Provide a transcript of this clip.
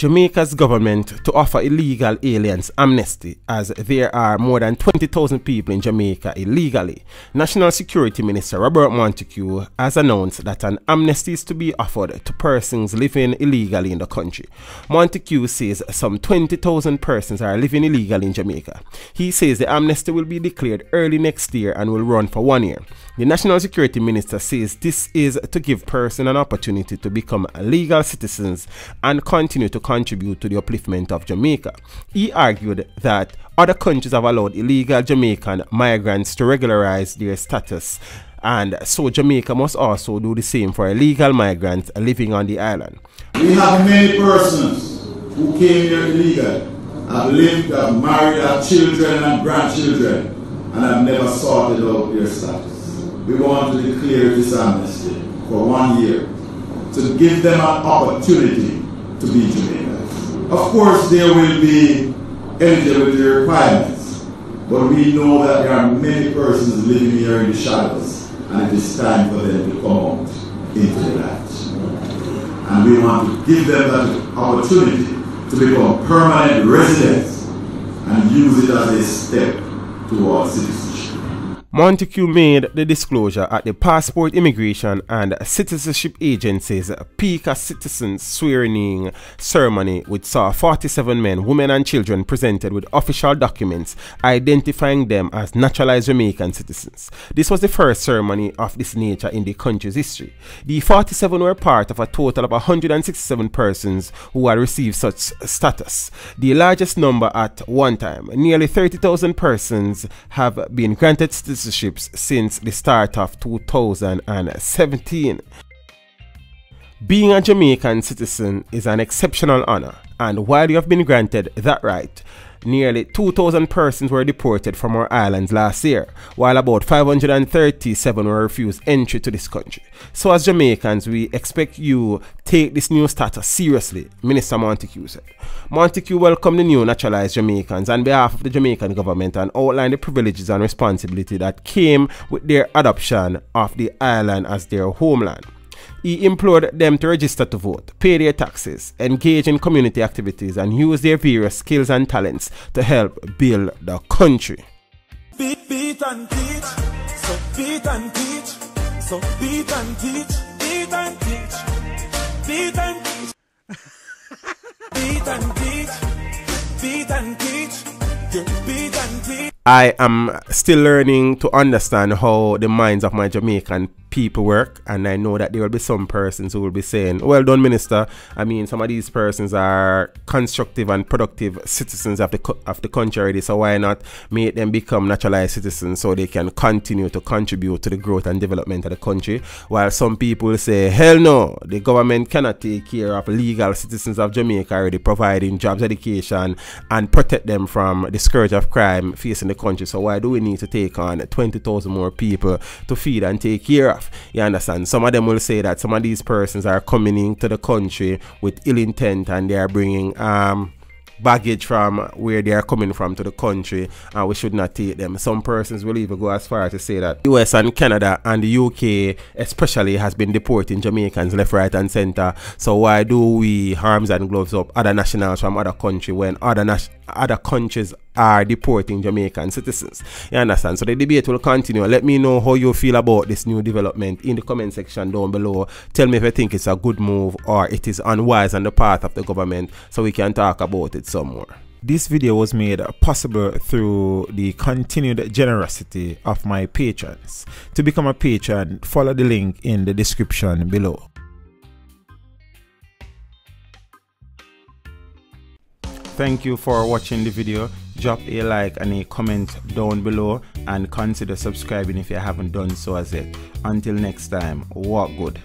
Jamaica's government to offer illegal aliens amnesty, as there are more than 20,000 people in Jamaica illegally. National Security Minister Robert Montague has announced that an amnesty is to be offered to persons living illegally in the country. Montague says some 20,000 persons are living illegally in Jamaica. He says the amnesty will be declared early next year and will run for 1 year. The National Security Minister says this is to give persons an opportunity to become legal citizens and continue to contribute to the upliftment of Jamaica. He argued that other countries have allowed illegal Jamaican migrants to regularize their status, and so Jamaica must also do the same for illegal migrants living on the island. We have many persons who came here illegally, have lived, have married, have children and grandchildren, and have never sorted out their status. We want to declare this amnesty for 1 year to give them an opportunity to be Jamaicans. Of course, there will be eligibility requirements, but we know that there are many persons living here in the shadows, and it is time for them to come out into the light. And we want to give them that opportunity to become permanent residents and use it as a step towards citizenship. Montague made the disclosure at the Passport, Immigration and Citizenship Agency's peak as citizens swearing-in ceremony, which saw 47 men, women and children presented with official documents identifying them as naturalized Jamaican citizens. This was the first ceremony of this nature in the country's history. The 47 were part of a total of 167 persons who had received such status, the largest number at one time. Nearly 30,000 persons have been granted citizenship since the start of 2017. Being a Jamaican citizen is an exceptional honor, and while you have been granted that right, nearly 2,000 persons were deported from our islands last year, while about 537 were refused entry to this country. So as Jamaicans, we expect you take this new status seriously, Minister Montague said. Montague welcomed the new naturalized Jamaicans on behalf of the Jamaican government and outlined the privileges and responsibility that came with their adoption of the island as their homeland. He implored them to register to vote, pay their taxes, engage in community activities, and use their various skills and talents to help build the country. Beat and teach, so beat and teach, so beat and teach, beat and teach, beat and teach, beat and teach, beat and teach, beat and teach. I am still learning to understand how the minds of my Jamaican people work, and I know that there will be some persons who will be saying, well done, Minister. I mean, some of these persons are constructive and productive citizens of the country already, so why not make them become naturalized citizens so they can continue to contribute to the growth and development of the country? While some people say, hell no, the government cannot take care of legal citizens of Jamaica already, providing jobs, education, and protect them from the scourge of crime facing the country. So why do we need to take on 20,000 more people to feed and take care of? You understand? Some of them will say that some of these persons are coming into the country with ill intent, and they are bringing baggage from where they are coming from to the country, and we should not take them. Some persons will even go as far as to say that US and Canada and the UK especially has been deporting Jamaicans left, right and center. So why do we arms and gloves up other nationals from other countries when other countries are deporting Jamaican citizens? You understand? So the debate will continue. Let me know how you feel about this new development in the comment section down below. Tell me if you think it's a good move or it is unwise on the part of the government, so we can talk about it some more. This video was made possible through the continued generosity of my patrons. To become a patron, follow the link in the description below. Thank you for watching the video. Drop a like and a comment down below, and consider subscribing if you haven't done so as yet. Until next time, walk good.